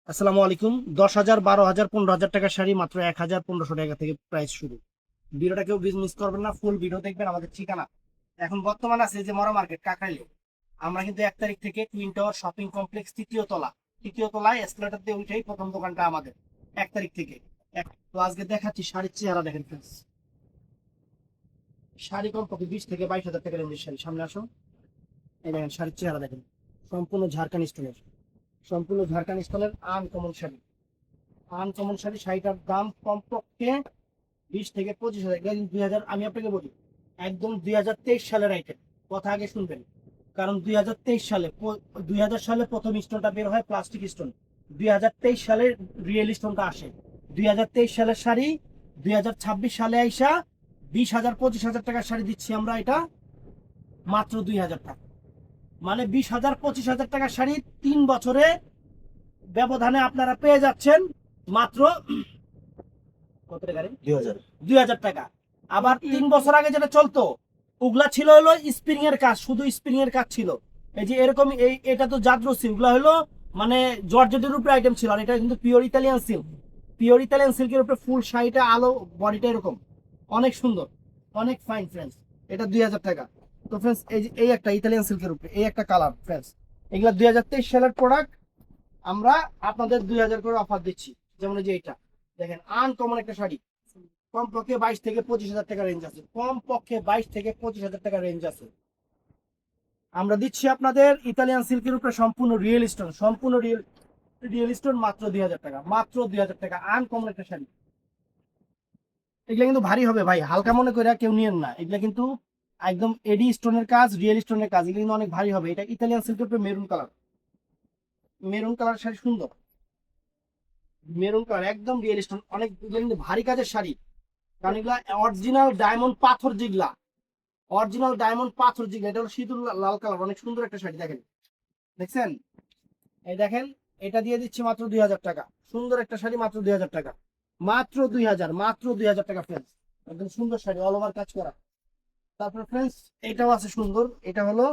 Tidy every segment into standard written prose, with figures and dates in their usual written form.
আসসালামু আলাইকুম। 10,000, 12,000, 15,000 টাকার শাড়ি মাত্র 1,000-1,500 টাকা থেকে প্রাইস শুরু। ভিডিওটা কেউ মিস করবেন না, ফুল ভিডিও দেখবেন। আমাদের ঠিকানা এখন বর্তমান আছে যে মরা মার্কেট কাকরাইলে। আমরা কিন্তু 1 তারিখ থেকে টুইন টাওয়ার শপিং কমপ্লেক্স তৃতীয় তলায় এসকেলেটর দিয়ে উঠেই প্রথম দোকানটা আমাদের। 1 তারিখ থেকে তো আজকে দেখাচ্ছি শাড়ির চেহারা দেখেন ফ্রেন্ডস। শাড়ি কমপক্ষে 20,000 থেকে 22,000 টাকা রেঞ্জের শাড়ি। সামনে আসো, এই দেখেন শাড়ির চেহারা দেখেন। সম্পূর্ণ ঝাড়খান্ড স্টোনের, আনকমন শাড়ি। শাড়িটার দাম কমপক্ষে 20,000 থেকে 25,000। 2000, আমি আপনাকে বলি একদম 2023 সালের আইটেম। কথা আগে শুনবেন, কারণ 2023 সালে প্রথম স্টোনটা বের হয়, প্লাস্টিক স্টোন। 2023 সালে রিয়েল স্টোনটা আসে। 2023 সালের শাড়ি 2026 সালে আইসা 20,000-25,000 টাকার শাড়ি দিচ্ছি আমরা, এটা মাত্র 2,000 টাকা। মানে 20,000-25,000 টাকার শাড়ি 3 বছরে ব্যবধানে আপনারা পেয়ে যাচ্ছেন মাত্র কত টাকা রে? 2,000। 2,000 টাকা। আবার 3 বছর আগে যেটা চলতো, ওগুলা ছিল হলো স্প্রিং এর কাজ, শুধু স্প্রিং এর কাজ ছিল। এই যে এরকম, এটা তো জাদ্রসি, ওগুলা হলো মানে জর্জেটের উপরে আইটেম ছিল। আর এটা কিন্তু pure Italian silk. Pure Italian সিল্কের উপরে ফুল শাড়িটা, আলো বডিটা এরকম অনেক সুন্দর, অনেক ফাইন ফ্রেন্ডস। এটা 2,000 টাকা। তো ফ্রেন্ডস, এই একটা ইতালিয়ান সিল্কের উপরে এই একটা কালার ফ্রেন্ডস। এগুলা 2023 সালের প্রোডাক্ট। আমরা আপনাদের 2,000 করে অফার দিচ্ছি। যেমন এই যে এটা দেখেন, আনকমন একটা শাড়ি। কমপক্ষে 22,000 থেকে 25,000 টাকা রেঞ্জ আছে। কমপক্ষে 22,000 থেকে 25,000 টাকা রেঞ্জ আছে। আমরা দিচ্ছি আপনাদের ইতালিয়ান সিল্কের উপরে সম্পূর্ণ রিয়েল স্টোন, রিয়েল স্টোন মাত্র 2,000 টাকা। মাত্র 2,000 টাকা, আনকমন একটা শাড়ি। এগুলা কিন্তু ভারী হবে ভাই, হালকা মনে করে কেউ নিয়েন না। এগুলা কিন্তু একদম এডি স্টোনের কাজ, রিয়েল স্টোনের কাজ। এগুলো কিন্তু অনেক ভারী হবে। এটা ইতালিয়ান সিল্কের উপরে মেরুন কালার শাড়ি, সুন্দর মেরুন কালার, একদম রিয়েল স্টোন। অনেক কিন্তু ভারী কাজের শাড়ি, কারণ এগুলা অরিজিনাল ডায়মন্ড পাথর, যেগুলা অরিজিনাল ডায়মন্ড পাথর যেগুলা। এটা হলো সিঁদুর লাল কালার, অনেক সুন্দর একটা শাড়ি। দেখেন, দেখছেন? এই দেখেন, এটা দিয়ে দিচ্ছি মাত্র 2,000 টাকা। সুন্দর একটা শাড়ি, মাত্র 2,000 টাকা। মাত্র 2,000 টাকা ফ্রেন্ডস। একদম সুন্দর শাড়ি, অল ওভার কাজ করা। তারপর ফ্রেন্ডস, এটাও আছে সুন্দর। এটা হলো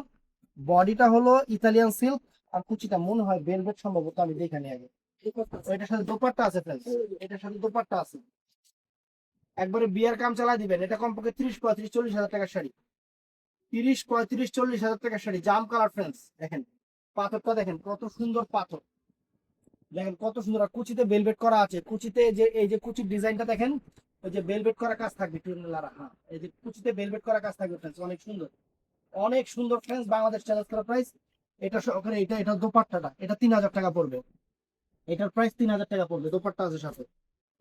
বডিটা হলো ইতালিয়ান সিল্ক, আর কুচিটা মনে হয় ভেলভেট, সম্ভবত, আমি দেখে নিই আগে। এটার সাথে দোপাট্টা আছে ফ্রেন্ডস, এটার সাথে দোপাট্টা আছে। একবারে বিয়ার কাম চালাই দিবেন। এটা কমপক্ষে 30, 35, 40 হাজার টাকার শাড়ি। 30, 35, 40 হাজার টাকার শাড়ি। জাম কালার ফ্রেন্ডস। দেখেন পাথরটা, দেখেন কত সুন্দর পাথর, দেখেন কত সুন্দর। আর কুচিতে বেলভেট করা আছে। কুচিতে যে এই যে কুচির ডিজাইনটা দেখেন, ওই যে বেলভেট করা কাজ থাকবে টুনলারা। হ্যাঁ, এই যে কুচিতে বেলভেট করা কাজ থাকবে ফ্রেন্ডস, অনেক সুন্দর, অনেক সুন্দর ফ্রেন্ডস। বাংলাদেশ চ্যালেঞ্জ করা প্রাইস। এটা সহকারে, এটা দোপাট্টাটা, এটা 3,000 টাকা পড়বে। এটার প্রাইস 3,000 টাকা পড়বে, দোপাট্টা আছে সাথে।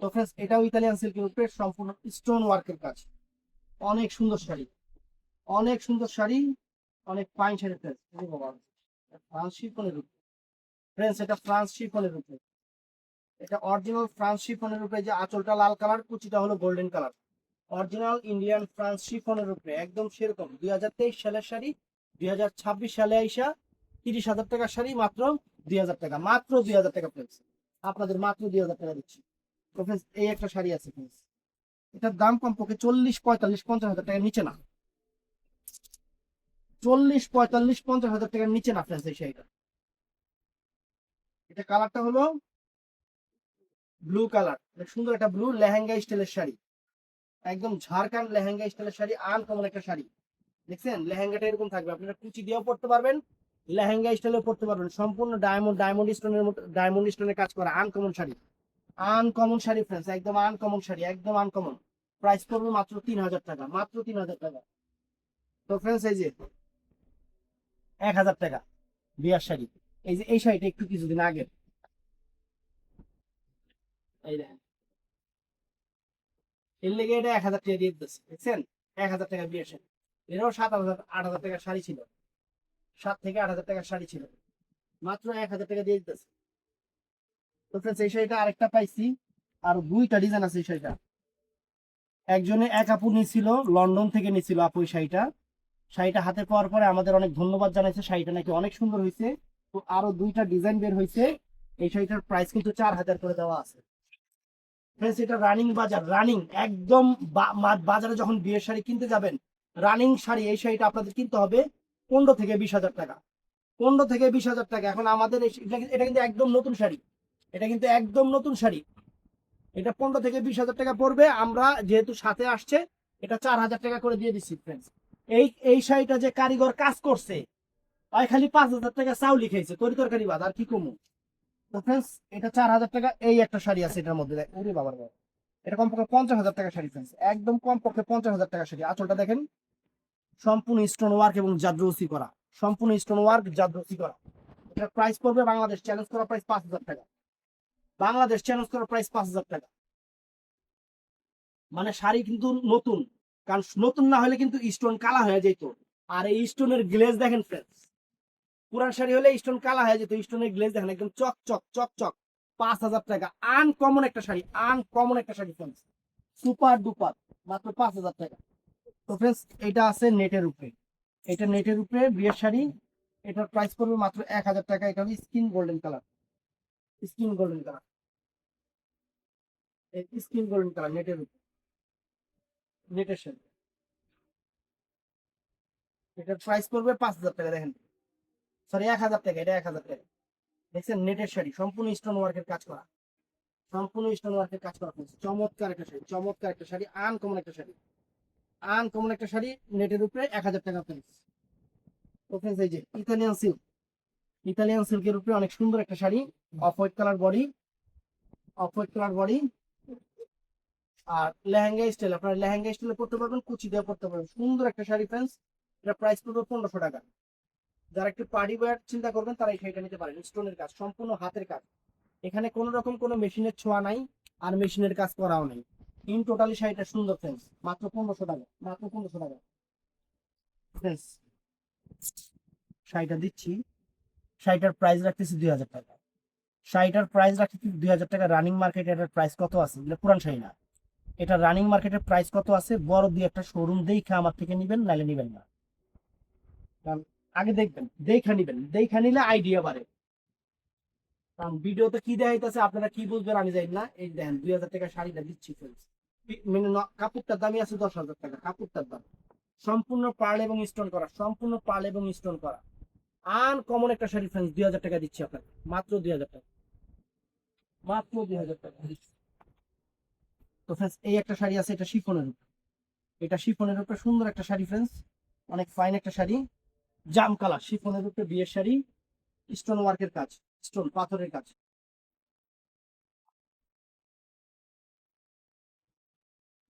তো ফ্রেন্ডস, এটাও ইতালিয়ান সিল্কের উপরে সম্পূর্ণ স্টোন ওয়ার্কের কাজ। অনেক সুন্দর শাড়ি, অনেক সুন্দর শাড়ি, অনেক ফাইন শাড়ি ফ্রেন্ডস। ফ্রান্স শিফনের উপরে ফ্রেন্ডস, এটা ফ্রান্স শিফনের উপরে, এটা অরিজিনাল ফ্রান্স শিফনের উপরে। যে আঁচলটা লাল কালার, কুচিটা হলো golden colour. Original Indian France শিফনের উপরে, একদম সেরকম। 2023 সালের শাড়ি 2026 সালে আইসা 30,000 টাকার শাড়ি মাত্র 2,000 টাকা। মাত্র 2,000 টাকা ফ্রেন্ডস, আপনাদের মাত্র 2,000 টাকা দিচ্ছি। তো ফ্রেন্ডস, এই একটা শাড়ি আছে ফ্রেন্ডস। এটার দাম কমপক্ষে 40, 45, 50 হাজার টাকার নিচে না। 40, 45, 50 হাজার টাকার নিচে না ফ্রেন্ডস এই শাড়িটা। এটা কালারটা হলো ব্লু কালার, সুন্দর একটা ব্লু লেহেঙ্গা স্টাইলের শাড়ি। একদম ঝাড়খান্ড লেহেঙ্গা স্টাইলের শাড়ি, আনকমন একটা শাড়ি। দেখছেন লেহেঙ্গাটা এরকম থাকবে, আপনারা কুচি দিয়েও পড়তে পারবেন, লেহেঙ্গা স্টাইলেও পড়তে পারবেন। সম্পূর্ণ ডায়মন্ড স্টোনের মতো, ডায়মন্ড স্টোনের কাজ করা uncommon sari. Uncommon sari friends, একদম আনকমন শাড়ি, একদম আনকমন। প্রাইস পড়বে মাত্র 3,000 টাকা। মাত্র 3,000 টাকা। তো ফ্রেন্ডস, এই যে 1,000 টাকা বিয়ার শাড়ি। এই যে এই শাড়িটা একটু কিছুদিন আগের, এই দেখেন, এর লেগে এটা 1,000 টাকা দিয়ে দিচ্ছে। দেখছেন? 1,000 টাকা বিয়ার শাড়ি। এরও 7,000, 8,000 টাকার শাড়ি ছিল, 7 থেকে 8,000 টাকার শাড়ি ছিল, মাত্র 1,000 টাকা দিয়ে দিতেছে। তো ফ্রেন্ডস, এই শাড়িটা আরেকটা পাইছি, আর দুইটা ডিজাইন আছে এই শাড়িটা। একজনে এক আপু নিছিল, লন্ডন থেকে নিছিল আপু এই শাড়িটা। শাড়িটা হাতে পাওয়ার পরে আমাদের অনেক ধন্যবাদ জানাইছে, শাড়িটা নাকি অনেক সুন্দর হয়েছে। তো আরো দুইটা ডিজাইন বের হয়েছে। এই শাড়িটার প্রাইস কিন্তু 4,000 করে দেওয়া আছে। ফ্রেন্ডস, এটা রানিং বাজার, রানিং একদম। বাজারে যখন বিয়ের শাড়ি কিনতে যাবেন, রানিং শাড়ি, এই শাড়িটা আপনাদের কিনতে হবে 15 থেকে 20 হাজার টাকা। 15 থেকে 20 হাজার টাকা। এখন আমাদের এটা কিন্তু একদম নতুন শাড়ি, এটা কিন্তু একদম নতুন শাড়ি। এটা 15 থেকে 20 হাজার টাকা পড়বে, আমরা যেহেতু সাথে আসছে এটা 4 হাজার টাকা করে দিয়ে দিচ্ছি ফ্রেন্ডস। এই শাড়িটা যে কারিগর কাজ করছে, ওই খালি 5 হাজার টাকা চাউলি খেয়েছে, তরি তরকারি বাদ, আর কি কমু। তো ফ্রেন্ডস এটা 4 হাজার টাকা। এই একটা শাড়ি আছে এটার মধ্যে, ওরে বাবার বাবা, এটা কমপক্ষে 50 হাজার টাকা শাড়ি ফ্রেন্ডস, একদম কমপক্ষে 50 হাজার টাকা শাড়ি। আঁচলটা দেখেন, সম্পূর্ণ স্টোন ওয়ার্ক এবং জাদ্রসি করা, সম্পূর্ণ স্টোন ওয়ার্ক জাদ্রসি করা। এটার প্রাইস পড়বে বাংলাদেশ চ্যালেঞ্জ করা প্রাইস 5 হাজার টাকা। বাংলাদেশ চ্যালেঞ্জ করা প্রাইস 5 হাজার টাকা। মানে শাড়ি কিন্তু নতুন, কারণ নতুন না হলে কিন্তু স্টোন কালা হয়ে যেত। আর এই স্টোনের গ্লেজ দেখেন ফ্রেন্ডস, পুরান শাড়ি হলে স্টোন কালা হয়ে যেত, স্টোনের গ্লেজ দেখেন একদম চক চক চক চক। 5 হাজার টাকা, আনকমন একটা শাড়ি, আনকমন একটা শাড়ি ফ্রেন্ডস, সুপার ডুপার, মাত্র 5 হাজার টাকা। তো ফ্রেন্ডস এটা আছে নেটের উপরে, এটা নেটের উপরে বিয়ের শাড়ি, এটার প্রাইস পড়বে মাত্র 1 হাজার টাকা। এটা হবে skin golden colour, skin golden colour, skin golden colour নেটের উপরে, নেটের শাড়ি। এটার প্রাইস পড়বে 5 হাজার টাকা। দেখেন, সরি 1 হাজার টাকা, এটা 1 হাজার টাকা। দেখছেন নেটের শাড়ি, সম্পূর্ণ স্টোন ওয়ার্কের কাজ করা, সম্পূর্ণ স্টোন ওয়ার্কের কাজ করা ফ্রেন্ডস। চমৎকার একটা শাড়ি, চমৎকার একটা শাড়ি, আনকমন একটা শাড়ি, আনকমন একটা শাড়ি নেটের উপরে 1 হাজার টাকা ফ্রেন্ডস। তো ফ্রেন্ডস এই যে ইতালিয়ান সিল্ক, ইতালিয়ান সিল্কের উপরে অনেক সুন্দর একটা sari, off white colour body, off white colour body. আর লেহেঙ্গা স্টাইল, আপনারা লেহেঙ্গা স্টাইলে পড়তে পারবেন, কুচি দিয়ে পড়তে পারবেন, সুন্দর একটা শাড়ি ফ্রেন্ডস। এটা প্রাইস পড়বে 1500 টাকা। যারা একটু পার্টি ওয়্যার চিন্তা করবেন তারা এই শাড়িটা নিতে পারেন। স্টোনের কাজ, সম্পূর্ণ হাতের কাজ, এখানে কোনো রকম কোনো মেশিনের ছোঁয়া নাই, আর মেশিনের কাজ করাও নেই। ইন টোটালি শাড়িটা সুন্দর ফ্রেন্ডস, মাত্র 1500 টাকা, মাত্র 1500 টাকা ফ্রেন্ডস। শাড়িটা দিচ্ছি, শাড়িটার প্রাইস রাখতেছি 2000 টাকা। শাড়িটার প্রাইস রাখতেছি 2000 টাকা। রানিং মার্কেটে এটার প্রাইস কত আছে, এগুলো পুরান শাড়ি না, এটা রানিং মার্কেটের প্রাইস কত আছে বড় দিয়ে একটা শোরুম দেখে আমার থেকে নিবেন, নাইলে নিবেন না। কারণ আগে দেখবেন, দেখা নিবেন, দেখা নিলে আইডিয়া বাড়ে। কারণ ভিডিওতে কি দেখাইতেছে আপনারা কি বুঝবেন আমি জানি না। এই দেখেন 2000 টাকা শাড়িটা দিচ্ছি ফ্রেন্ডস, মানে কাপড়টার দামই আছে 10,000 টাকা, কাপড়টার দাম সম্পূর্ণ পার্ল এবং স্টোন করা, সম্পূর্ণ পার্ল এবং স্টোন করা, আনকমন একটা শাড়ি ফ্রেন্ডস। 2000 টাকা দিচ্ছি আপনাকে, মাত্র 2000 টাকা, মাত্র 2000 টাকা। তো ফ্রেন্ডস এই একটা শাড়ি আছে, এটা শিফনের উপর, এটা শিফনের উপরে সুন্দর একটা শাড়ি ফ্রেন্ডস, অনেক ফাইন একটা শাড়ি, জাম কালার শিফনের উপরে বিয়ের শাড়ি, স্টোন ওয়ার্কের কাজ, স্টোন পাথরের কাজ,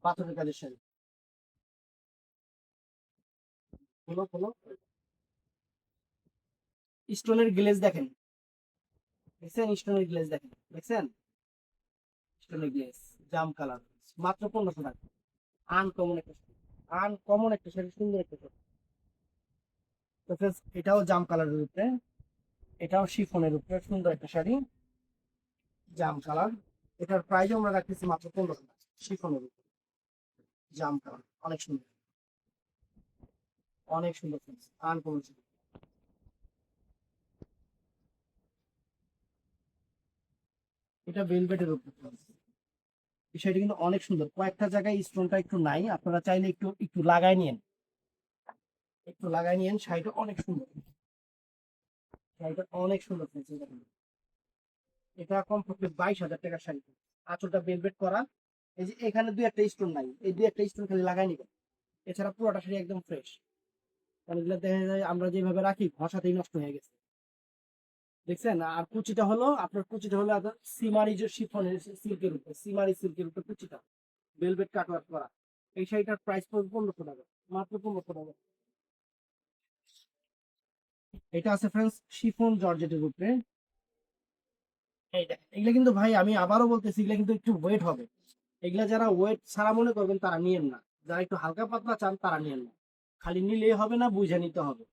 পাথরের কাজের শাড়ি। হলো হলো, স্টোনের গ্লেজ দেখেন, দেখছেন স্টোনের গ্লেজ দেখেন, দেখছেন স্টোনের গ্লেজ, জাম কালার, মাত্র 1500 টাকা। আনকমন একটা শাড়ি, আনকমন একটা শাড়ি, সুন্দর একটা শাড়ি। তো ফ্রেন্ডস এটাও জাম কালারের উপরে, এটাও শিফনের উপরে সুন্দর একটা শাড়ি, জাম কালার। এটার প্রাইস আমরা রাখতেছি মাত্র 1500 টাকা, শিফনের উপরে জাম কালার, অনেক সুন্দর, অনেক সুন্দর ফ্রেন্ডস, আনকমন শাড়ি। এটা ভেলভেটের উপরে friends। বিষয়টা কিন্তু অনেক সুন্দর, কয়েকটা জায়গায় স্টোনটা একটু নাই, আপনারা চাইলে একটু একটু লাগাই নিন, একটু লাগাই নিন, শাড়িটা অনেক সুন্দর, শাড়িটা অনেক সুন্দর friends, এই দেখেন। এটা কমপক্ষে 22,000 টাকার শাড়ি। আঁচলটা ভেলভেট করা, এই যে এখানে দুই একটা স্টোন নাই, এই দুই একটা স্টোন খালি লাগাই নিবেন, এছাড়া পুরোটা শাড়ি একদম ফ্রেশ। কারণ এগুলো দেখা যায় আমরা যেভাবে রাখি ঘষাতেই নষ্ট হয়ে গেছে, দেখছেন। আর কুচিটা হলো আপনার, কুচিটা হলো আপনার সিমারি যে শিফনের সিল্কের উপর, সিমারি সিল্কের উপর কুচিটা ভেলভেট কাটওয়ার্ক করা। এই শাড়িটার প্রাইস পড়বে 1500 টাকা, মাত্র 1500 টাকা। এটা আছে ফ্রেন্ডস শিফন জর্জেটের উপরে, এইটা এগুলা কিন্তু ভাই আমি আবারও বলতেছি, এগুলা কিন্তু একটু ওয়েট হবে, এগুলা যারা ওয়েট ছাড়া মনে করবেন তারা নিয়েন না, যারা একটু হালকা পাতলা চান তারা নিয়েন না। খালি নিলেই হবে না, বুঝে নিতে হবে।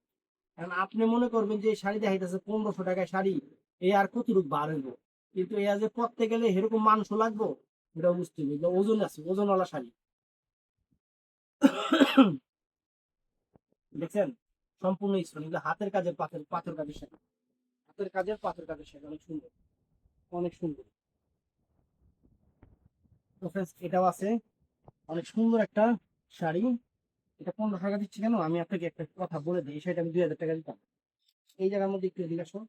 কারণ আপনি মনে করবেন যে এই শাড়ি দেখাইতেছে 1500 টাকায় শাড়ি, এই আর কতটুকু বার হইব, কিন্তু এই যে পরতে গেলে এরকম মাংস লাগবো, এটা বুঝতে হবে, এগুলো ওজন আছে, ওজনওয়ালা শাড়ি। দেখছেন সম্পূর্ণ স্টোন, এগুলো হাতের কাজের পাথর, পাথর কাজের শাড়ি, হাতের কাজের পাথর কাজের শাড়ি, অনেক সুন্দর, অনেক সুন্দর। তো ফ্রেন্ডস এটাও আছে, অনেক সুন্দর একটা শাড়ি। এটা 1500 টাকা দিচ্ছি কেন, আমি আপনাকে একটা কথা বলে দিই, এই শাড়িটা আমি 2000 টাকা দিতাম। এই জায়গার মধ্যে একটু এদিকে আসো,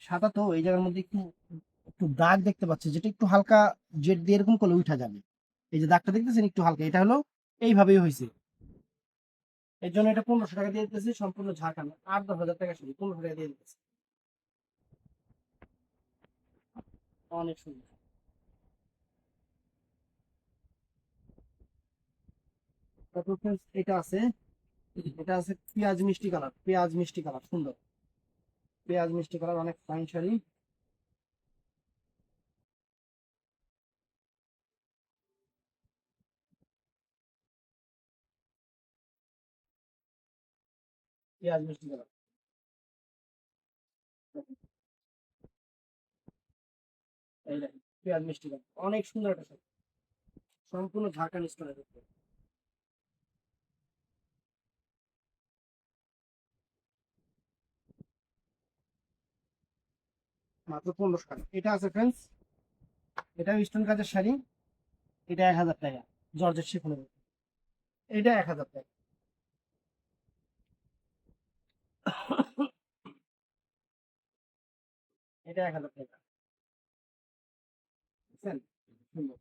সাদা তো এই জায়গার মধ্যে একটু একটু দাগ দেখতে পাচ্ছি, যেটা একটু হালকা জেড দিয়ে এরকম করলে উঠা যাবে। এই যে দাগটা দেখতেছেন একটু হালকা, এটা হলো এইভাবেই হয়েছে। এর জন্য এটা 1500 টাকা দিয়ে দিতেছি, সম্পূর্ণ ঝাঁকানো। 8-10 হাজার টাকা শুধু 1500 টাকা দিয়ে দিতেছি। অনেক সুন্দর। তারপর friends এটা আছে, এটা আছে পেঁয়াজ মিষ্টি কালার, পেঁয়াজ মিষ্টি কালার, সুন্দর পেঁয়াজ মিষ্টি কালার, অনেক ফাইন শাড়ি। পেঁয়াজ মিষ্টি কালার, এই দেখেন পেঁয়াজ মিষ্টি কালার, অনেক সুন্দর একটা শাড়ি, সম্পূর্ণ ঝাঁকানি স্টোনের উপরে। মাত্র 1500 টাকা। এটা আছে ফ্রেন্ডস, এটা স্টোন কাজের শাড়ি, এটা 1000 টাকা, জর্জেট শিফনের উপরে। এটা 1000 টাকা। এটা 1000 টাকা, বুঝছেন? সুন্দর।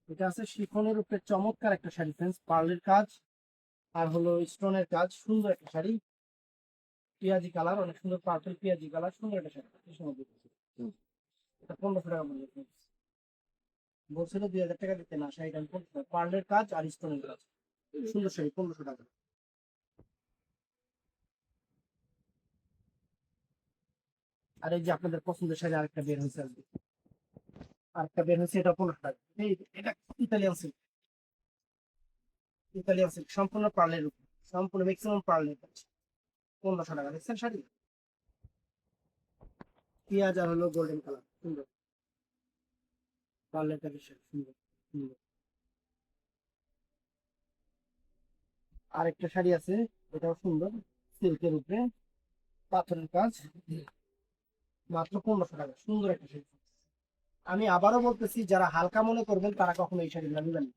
এটা আছে শিফনের উপরে চমৎকার একটা শাড়ি ফ্রেন্ডস, পার্লের কাজ আর হলো স্টোনের কাজ, সুন্দর একটা শাড়ি, পেঁয়াজি কালার, অনেক সুন্দর পার্পল পেঁয়াজি কালার, সুন্দর একটা শাড়ি। কি সুন্দর দেখতেছে। এটা 1500 টাকা বললো friends। বলছিল 2000 টাকা দিতে, না শাড়িটা আমি 1500 টাকা, পার্লের কাজ আর স্টোনের কাজ, সুন্দর শাড়ি, 1500 টাকা। আর এই যে আপনাদের পছন্দের শাড়ি আরেকটা বের হয়েছে আজকে, আরেকটা বের হয়েছে, এটা 1500 টাকা। এই এটা ইতালিয়ান সিল্ক, ইতালিয়ান সিল্ক সম্পূর্ণ পার্লের উপর, সম্পূর্ণ ম্যাক্সিমাম পার্লের কাজ, 1500 টাকা। দেখছেন শাড়ি, পেঁয়াজ আর হলো গোল্ডেন কালার, সুন্দর পার্লের কাজের শাড়ি, সুন্দর সুন্দর। আরেকটা শাড়ি আছে, এটাও সুন্দর, সিল্কের উপরে পাথরের কাজ, মাত্র 1500 টাকা, সুন্দর একটা শাড়ি। আমি আবারও বলতেছি, যারা হালকা মনে করবেন তারা কখনো এই শাড়িগুলো নেবেন না।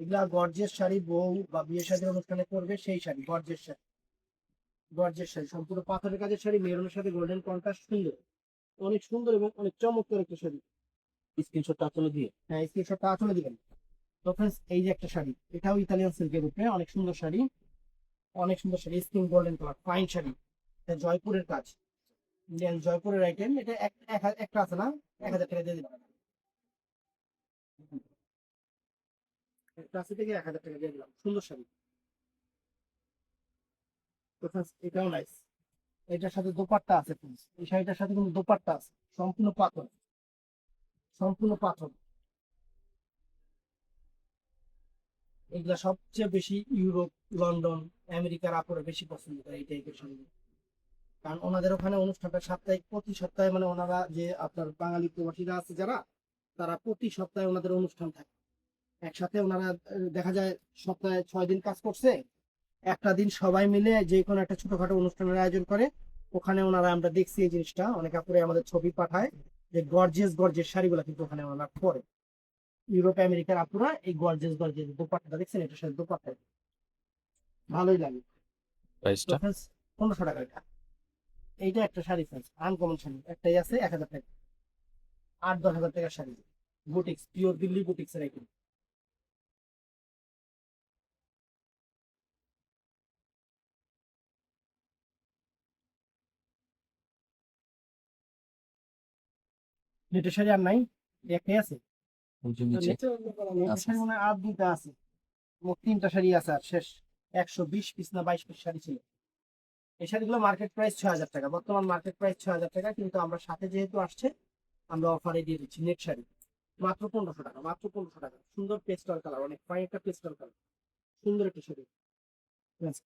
এগুলা গর্জেস শাড়ি, বউ বা বিয়ে শাদী অনুষ্ঠানে পরবে সেই শাড়ি, গর্জেস শাড়ি, গর্জেস শাড়ি, সম্পূর্ণ পাথরের কাজের শাড়ি, মেরুনের সাথে গোল্ডেন কন্ট্রাস্ট, সুন্দর, অনেক সুন্দর এবং অনেক চমৎকার একটা শাড়ি। স্ক্রিনশটটা তুলে দিয়ে, হ্যাঁ স্ক্রিনশটটা তুলে দিবেন। তো friends, এই যে একটা শাড়ি, এটাও ইতালিয়ান সিল্কের উপরে, অনেক সুন্দর শাড়ি, অনেক সুন্দর sari, skin golden colour, fine sari. এটা জয়পুরের কাজ, ইন্ডিয়ান জয়পুরের আইটেম। এটা একটা আছে না, 1000 টাকা দিয়ে দিলাম, একটা আছে থেকে 1000 টাকা দিয়ে দিলাম, সুন্দর শাড়ি। তো friends, এটাও নাইস। এটার সাথে দোপাট্টা আছে friends, এই শাড়িটার সাথে কিন্তু দোপাট্টা আছে, সম্পূর্ণ পাথর, সম্পূর্ণ পাথর। এগুলা সবচেয়ে বেশি ইউরোপ, লন্ডন, আমেরিকার আপুরা বেশি পছন্দ করে এই টাইপের শাড়ি। কারণ ওনাদের ওখানে অনুষ্ঠানটা সাপ্তাহিক, প্রতি সপ্তাহে, মানে ওনারা যে আপনার বাঙালি প্রবাসীরা আছে যারা, তারা প্রতি সপ্তাহে ওনাদের অনুষ্ঠান থাকে একসাথে। ওনারা দেখা যায় সপ্তাহে 6 দিন কাজ করছে, একটা দিন সবাই মিলে যে কোনো একটা ছোটখাটো অনুষ্ঠানের আয়োজন করে। ওখানে ওনারা, আমরা দেখছি এই জিনিসটা, অনেক আপুরে আমাদের ছবি পাঠায় যে গর্জিয়াস গর্জিয়াস শাড়িগুলো কিন্তু ওখানে ওনারা পরে। ইউরোপ আমেরিকার আপুরা এই গর্জিয়াস গর্জিয়াস দোপাট্টা দেখছেন, এটার সাথে দোপাট্টা ভালোই লাগে। তো প্রাইসটা? ফ্রেন্ডস, 1500 টাকা এটা। এইটা একটা শাড়ি ফ্রেন্ডস, আনকমন শাড়ি, একটাই আছে 1000 টাকা, 8-10 হাজার টাকার sari, boutiques, pure Delhi boutiques এর আইটেম। নেটের শাড়ি আর নাই, এই একটাই আছে। নিচে তো নিচে নেটের আচ্ছা শাড়ি মনে হয় আর দুইটা আছে, মোট 3টা শাড়ি আছে আর শেষ। 120 পিস না 22 পিস শাড়ি ছিল। এই শাড়িগুলো মার্কেট প্রাইস 6000 টাকা, বর্তমান মার্কেট প্রাইস 6000 টাকা, কিন্তু আমরা সাথে যেহেতু আসছে, আমরা অফারে দিয়ে দিচ্ছি নেট শাড়ি মাত্র 1500 টাকা, মাত্র 1500 টাকা। সুন্দর পেস্টাল কালার, অনেক ফাইন একটা পেস্টাল কালার, সুন্দর একটা শাড়ি।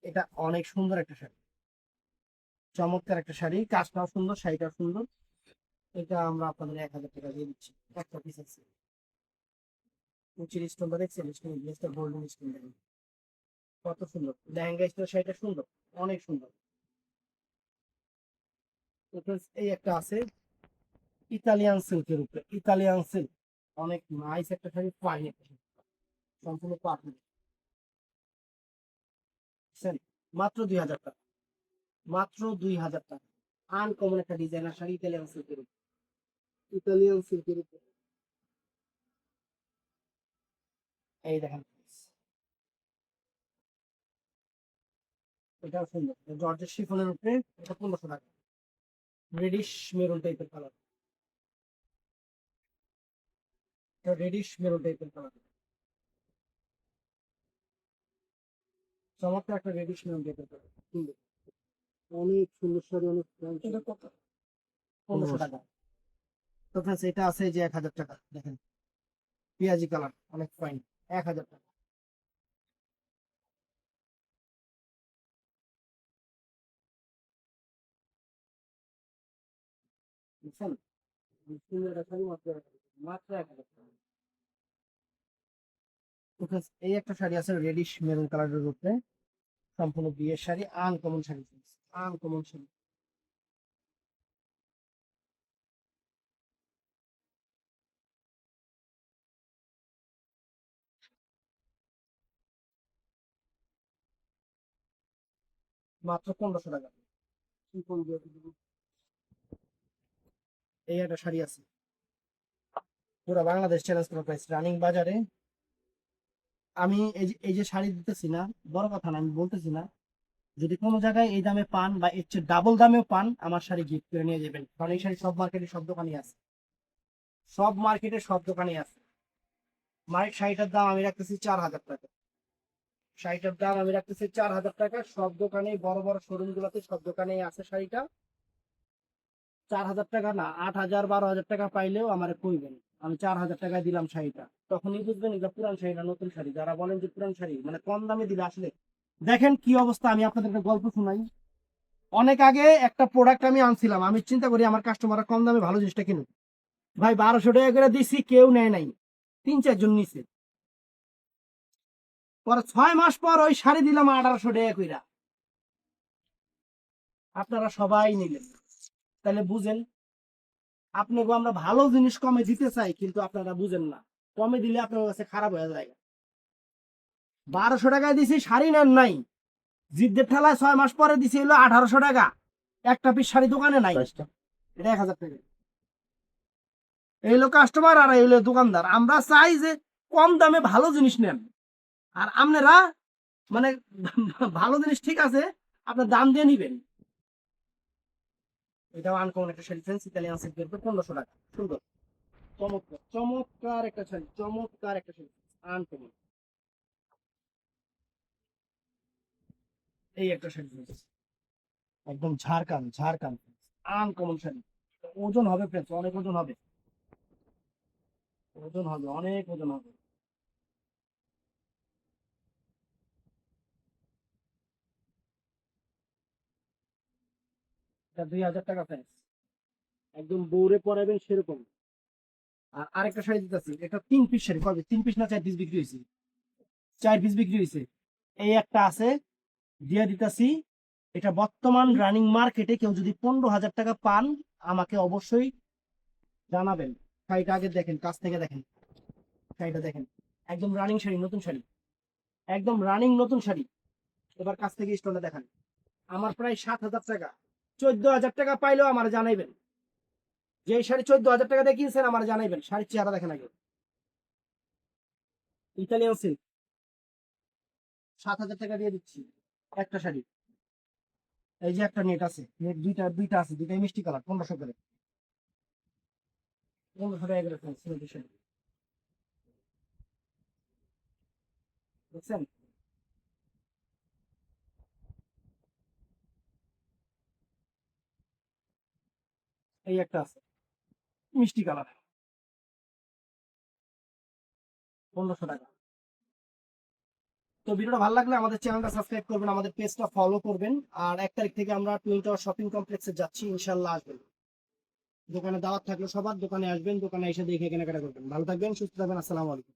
এটা অনেক সুন্দর একটা শাড়ি, চমৎকার একটা শাড়ি, কাজটাও সুন্দর, শাড়িটাও সুন্দর। এটা আমরা আপনাদের 1000 টাকা দিয়ে দিচ্ছি, একটা পিস আছে। উচির স্টোনটা দেখছেন, স্টোন গ্লেসটা গোল্ডেন স্টোন দেখেন, কত সুন্দর লেহেঙ্গা স্টোন, শাড়িটা সুন্দর, অনেক সুন্দর। তো friends, এই একটা আছে ইতালিয়ান সিল্কের উপরে, ইতালিয়ান সিল্ক, অনেক নাইস একটা শাড়ি, ফাইন একটা শাড়ি, সম্পূর্ণ পাথর, বুঝছেন? মাত্র 2000 টাকা, মাত্র 2000 টাকা। আনকমন একটা ডিজাইনার শাড়ি, ইতালিয়ান সিল্কের উপর, ইতালিয়ান সিল্কের উপর। এই দেখেন, এটাও সুন্দর, জর্জের শিফনের উপরে, এটা 1500 টাকা। রেডিশ মেরুন টাইপের কালার, এটা রেডিশ মেরুন টাইপের কালার, চমৎকার একটা রেডিশ মেরুন টাইপের কালার, সুন্দর, অনেক সুন্দর শাড়ি, অনেক দাম। এটা কত? 1500 টাকা। তো ফ্রেন্ডস, এটা আছে যে 1000 টাকা, দেখেন পেঁয়াজি কালার, অনেক ফাইন, 1000 টাকা। বুঝছেন? সুন্দর একটা শাড়ি মাত্র 1000 টাকা, মাত্র 1000 টাকা। তো friends, এই একটা শাড়ি আছে রেডিশ মেরুন কালারের উপরে, সম্পূর্ণ বিয়ের শাড়ি, আনকমন শাড়ি, আনকমন শাড়ি। মাত্র 1500 টাকা। শিফন দিয়ে দিব। এই একটা শাড়ি আছে, পুরো বাংলাদেশ চ্যালেঞ্জ করা প্রাইস, রানিং বাজারে। আমি এই যে শাড়ি দিতেছি না, বড় কথা না, আমি বলতেছি না, যদি কোনো জায়গায় এই দামে পান বা এর চেয়ে ডাবল দামেও পান, আমার শাড়ি গিফট করে নিয়ে যাবেন, কারণ এই শাড়ি সব মার্কেটে সব দোকানে আছে, সব মার্কেটে সব দোকানে আছে। শাড়িটার দাম আমি রাখতেছি 4000 টাকা। শাড়িটার দাম আমি রাখতেছি 4000 টাকা। সব দোকানে, বড় বড় শোরুম গুলোতে, সব দোকানেই আছে শাড়িটা। 4000 টাকা না, 8000 12000 টাকা পাইলেও আমার কইবেন, আমি 4000 টাকায় দিলাম শাড়িটা, তখনই বুঝবেন এটা পুরান শাড়ি না নতুন শাড়ি। যারা বলেন যে পুরান শাড়ি, মানে কম দামে দিলে, আসলে দেখেন কি অবস্থা। আমি আপনাদের একটা গল্প শোনাই। অনেক আগে একটা প্রোডাক্ট আমি আনছিলাম, আমি চিন্তা করি আমার কাস্টমাররা কম দামে ভালো জিনিসটা কিনুক, ভাই 1200 টাকা করে দিছি, কেউ নেয় নাই, 3-4 জন নিছে। পরে 6 মাস পর ওই শাড়ি দিলাম 1800 টাকা কইরা, আপনারা সবাই নিলেন। তাহলে বুঝেন, আপনাকে আমরা ভালো জিনিস কমে দিতে চাই, কিন্তু আপনারা বুঝেন না, কমে দিলে আপনার কাছে খারাপ হয়ে যায়। 1200 টাকায় দিছি, শাড়ি নেন নাই, জিদ্দের ঠেলায় 6 মাস পরে দিছি হলো 1800 টাকা, একটা পিস শাড়ি দোকানে নাই, এটা 1000 টাকা। এই হলো কাস্টমার আর এই হলো দোকানদার। আমরা চাই যে কম দামে ভালো জিনিস নেন, আর আপনারা মানে ভালো জিনিস ঠিক আছে, আপনার দাম দিয়ে নিবেন। এটাও আনকমন একটা শাড়ি ফ্রেন্ডস, ইতালিয়ান সিল্কের উপর, 1500 টাকা, সুন্দর, চমৎকার, চমৎকার একটা শাড়ি, চমৎকার একটা শাড়ি, আনকমন। এই একটা শাড়ি ফ্রেন্ডস, একদম ঝাড়খান, ঝাড়খান, আনকমন শাড়ি। ওজন হবে ফ্রেন্ডস, অনেক ওজন হবে, ওজন হবে, অনেক ওজন হবে। এটা 2000 টাকা ফ্রেন্ডস, একদম বৌরে পরাবেন সেরকম। আর আরেকটা শাড়ি দিতেছি, এটা 3 পিস শাড়ি, কবে 3 পিস না 4 পিস বিক্রি হয়েছে, 4 পিস বিক্রি হয়েছে। এই একটা আছে, দিয়ে দিতেছি। এটা বর্তমান রানিং মার্কেটে কেউ যদি 15,000 টাকা পান, আমাকে অবশ্যই জানাবেন। শাড়িটা আগে দেখেন, কাছ থেকে দেখেন, শাড়িটা দেখেন, একদম রানিং শাড়ি, নতুন শাড়ি, একদম রানিং নতুন শাড়ি। এবার কাছ থেকে স্টোনটা দেখান। আমার প্রায় 7,000 টাকা, 14,000 টাকা পাইলেও আমার জানাইবেন। যে শাড়ি 14,000 টাকা দিয়ে কিনছেন আমার জানাইবেন, শাড়ির চেহারা দেখেন আগে। ইতালিয়ান সিল্ক, 7,000 টাকা দিয়ে দিচ্ছি একটা শাড়ি। এই যে একটা নেট আছে, নেট দুইটা দুইটা আছে, দুইটাই মিষ্টি কালার, 1500 করে, 1500 টাকা করে সিলেটের শাড়ি, বুঝছেন? এই একটা আছে মিষ্টি কালার, 1500 টাকা। তো ভিডিওটা ভালো লাগলে আমাদের চ্যানেলটা সাবস্ক্রাইব করবেন, আমাদের পেজটা ফলো করবেন। আর 1 তারিখ থেকে আমরা টুইন টাওয়ার শপিং কমপ্লেক্সে যাচ্ছি, ইনশাল্লাহ আসবেন। দোকানে দাওয়াত থাকলে সবার, দোকানে আসবেন, দোকানে এসে দেখে কেনাকাটা করবেন। ভালো থাকবেন, সুস্থ থাকবেন, আসসালামু আলাইকুম।